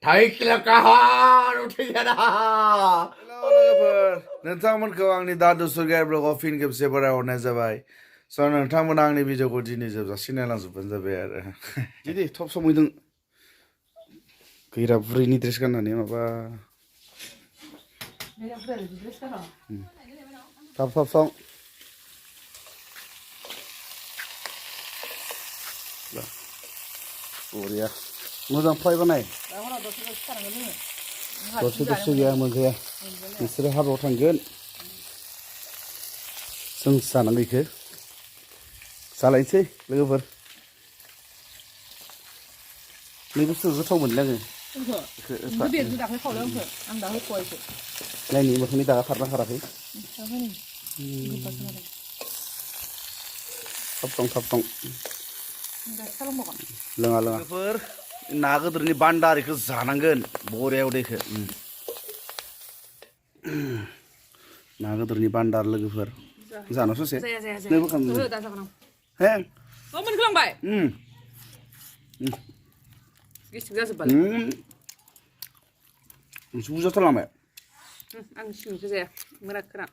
थाइखिलाकाहार उठैयाना लोगोफोर नोंथांमोनखौ आंनि दादु सुरगार ब्लगआव फिन खेबसे बरायहरनाय जाबाय स' नोंथांमोना आंनि भिडिअखौ दिनै जोबजासिम नायलांजोबबानो जाबाय आरो दिदि थब समैदों गैरा बुरैनि ड्रेस गाननानै माबा थाब थाब सं बरिया मोजां फ्राय बानाय दसे दसे गैया मोनजाया नोंसोरो हाबायाव थांगोन जों जानांगौ बेखौ जालायनोसै लोगोफोर नै बुस्थुखौ गोथाव मोनलै आङो नायनि मोखांनि दागा खारना खाराखै थाब दं लोङा लोगोफोर ना गोदोरनि बान्दारिखौ जानांगोन बरियाव दैखो ना गोदोरनि बान्दार लोगोफोर जानो ससे नोबो खालामनो हे मोनगोलांबाय गेसटिक जाजोब्बाय बुजाथारलांबाय आं सिंनिखौ जाया मोनाखोना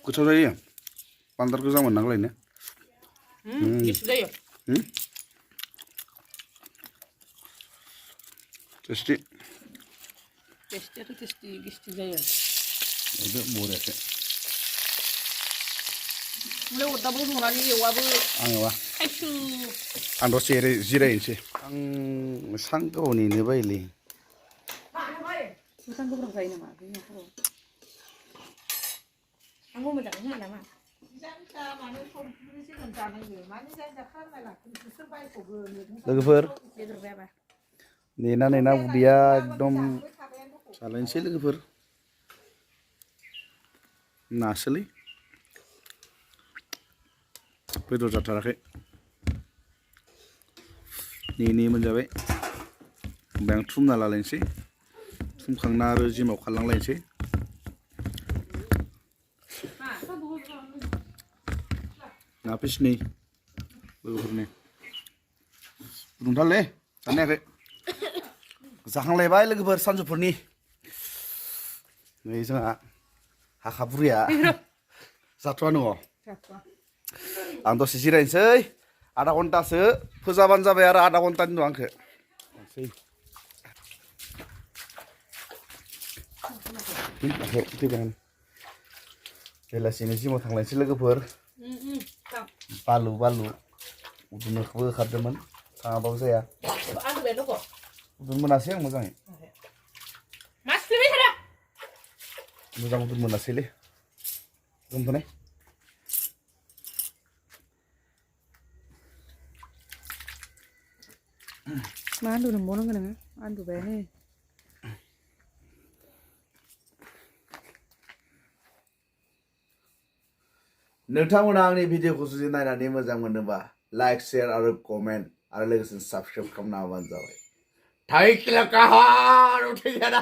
गोथाव जायो बान्दारखौ मोजां मोननांगौलायनो गेसटिक जायो टेस्टि टेस्टियाथ' टेस्टि गेसटिक जायो बरियासो ओमफ्राय अरदाबो संनानै एवाबो आं एवा थाइसु आं दसे जिरायनोसै आं सांखौ नेनो बायोलै मोजां गोब्राब जायो नामा बे न'खराव आंबो मोजाङै होआ नामा लोगोफोर बेदर बायाबा नेना उदैया एकदम जालायनोसै लोगोफोर नासोलै बेदर जाथाराखै नेने मोनजाबाय ओमफ्राय आं थुमना लालायनोसै थुमखांना आरो जिमाव खारलांलायनोसै ना फिसनि लोगोफोरनि गुदुंथारलै जानो हायाखै जाखांलायबाय लोगोफोर सानजौफुनि नै जोंहा हाखा बुरैया जाथ'वा नङ आं दसे जिरायनोसै आधा घन्टासो फोजाबानो जाबाय आरो आधा घन्टानि उनाव आंखौ बेलासिनि जिमाव थांलायनोसै लोगोफोर बालु उदुनोखौबो होखारदोंमोन थाङाबाबो जाया उदुन मोनासै आं मोजाङै मोजां उदुन मोनासैलै दोनथ'नाय मा आन्दु नंबावनांगौ नोङो आन्दुबायानो नोंथांमोना आंनि भिडिअखौ जुदि नायनानै मोजां मोनोबा लाइक शेयार आरो कमेन्ट आरो लोगोसे साबस्क्राइब खालामना होबानो जाबाय थाइखिलाकाहार उठैयाना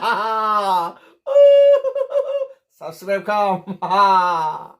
साबस्क्राइब खालाम